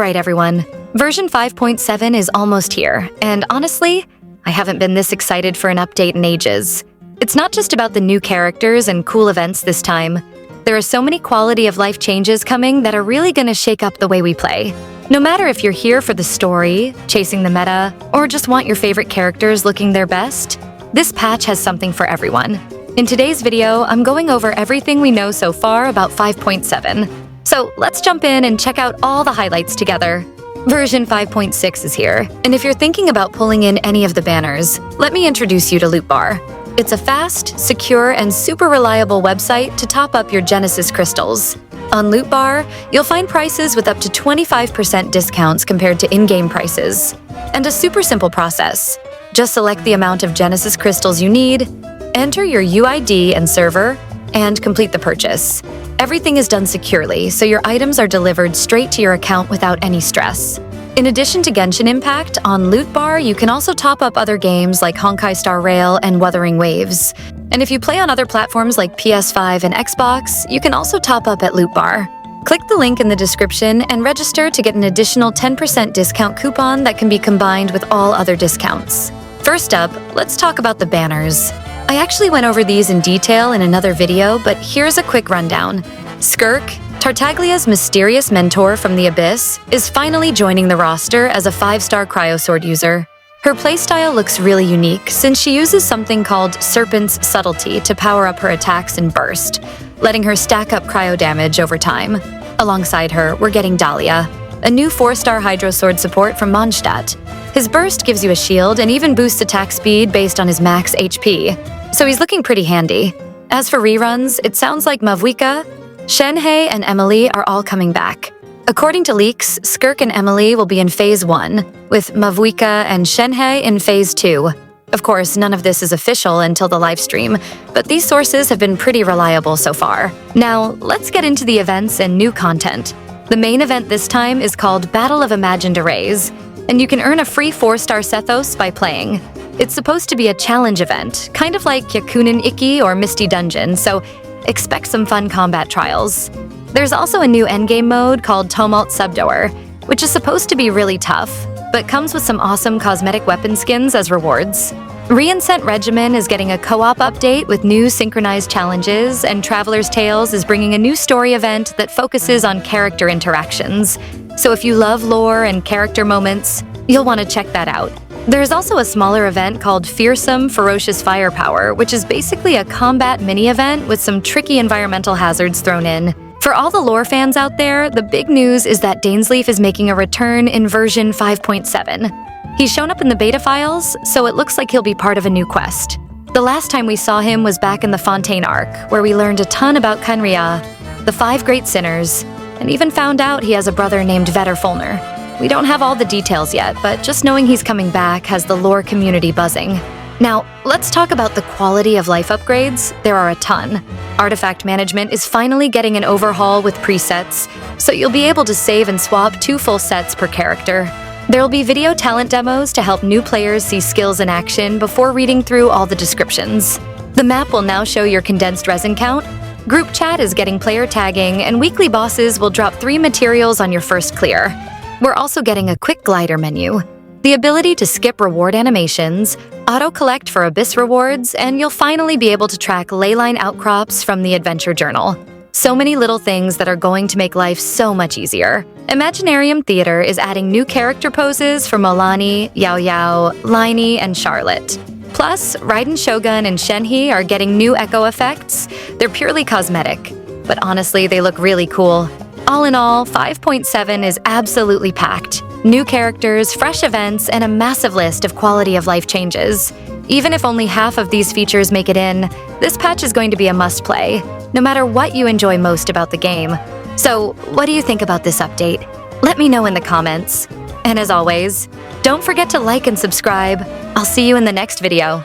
Alright everyone, version 5.7 is almost here, and honestly, I haven't been this excited for an update in ages. It's not just about the new characters and cool events this time. There are so many quality of life changes coming that are really gonna shake up the way we play. No matter if you're here for the story, chasing the meta, or just want your favorite characters looking their best, this patch has something for everyone. In today's video, I'm going over everything we know so far about 5.7. So let's jump in and check out all the highlights together. Version 5.6 is here, and if you're thinking about pulling in any of the banners, let me introduce you to Loot Bar. It's a fast, secure, and super reliable website to top up your Genesis crystals. On Loot Bar, you'll find prices with up to 25% discounts compared to in-game prices. And a super simple process. Just select the amount of Genesis crystals you need, enter your UID and server, and complete the purchase. Everything is done securely, so your items are delivered straight to your account without any stress. In addition to Genshin Impact, on Loot Bar you can also top up other games like Honkai Star Rail and Wuthering Waves. And if you play on other platforms like PS5 and Xbox, you can also top up at Loot Bar. Click the link in the description and register to get an additional 10% discount coupon that can be combined with all other discounts. First up, let's talk about the banners. I actually went over these in detail in another video, but here's a quick rundown. Skirk, Tartaglia's mysterious mentor from the Abyss, is finally joining the roster as a 5-star cryosword user. Her playstyle looks really unique since she uses something called Serpent's Subtlety to power up her attacks in burst, letting her stack up cryo damage over time. Alongside her, we're getting Dahlia, a new 4-star Hydro Sword support from Mondstadt. His burst gives you a shield and even boosts attack speed based on his max HP, so he's looking pretty handy. As for reruns, it sounds like Mavuika, Shenhei, and Emily are all coming back. According to leaks, Skirk and Emily will be in Phase 1, with Mavuika and Shenhei in Phase 2. Of course, none of this is official until the livestream, but these sources have been pretty reliable so far. Now, let's get into the events and new content. The main event this time is called Battle of Imagined Arrays, and you can earn a free 4-star Sethos by playing. It's supposed to be a challenge event, kind of like Yakunin Iki or Misty Dungeon, so expect some fun combat trials. There's also a new endgame mode called Tomalt Subdoer, which is supposed to be really tough, but comes with some awesome cosmetic weapon skins as rewards. Reincent Regimen is getting a co-op update with new synchronized challenges, and Traveler's Tales is bringing a new story event that focuses on character interactions. So if you love lore and character moments, you'll want to check that out. There's also a smaller event called Fearsome Ferocious Firepower, which is basically a combat mini-event with some tricky environmental hazards thrown in. For all the lore fans out there, the big news is that Dainsleif is making a return in version 5.7. He's shown up in the beta files, so it looks like he'll be part of a new quest. The last time we saw him was back in the Fontaine arc, where we learned a ton about Kenria, the 5 great sinners, and even found out he has a brother named Vetterfolner. We don't have all the details yet, but just knowing he's coming back has the lore community buzzing. Now, let's talk about the quality of life upgrades. There are a ton. Artifact management is finally getting an overhaul with presets, so you'll be able to save and swap 2 full sets per character. There'll be video talent demos to help new players see skills in action before reading through all the descriptions. The map will now show your condensed resin count. Group chat is getting player tagging, and weekly bosses will drop 3 materials on your first clear. We're also getting a quick glider menu, the ability to skip reward animations, auto-collect for Abyss rewards, and you'll finally be able to track leyline outcrops from the adventure journal. So many little things that are going to make life so much easier. Imaginarium Theater is adding new character poses for Milani, Yao Yao, Liney, and Charlotte. Plus, Raiden Shogun and Shenhei are getting new echo effects. They're purely cosmetic, but honestly, they look really cool. All in all, 5.7 is absolutely packed. New characters, fresh events, and a massive list of quality of life changes. Even if only half of these features make it in, this patch is going to be a must-play, no matter what you enjoy most about the game. So, what do you think about this update? Let me know in the comments. And as always, don't forget to like and subscribe. I'll see you in the next video.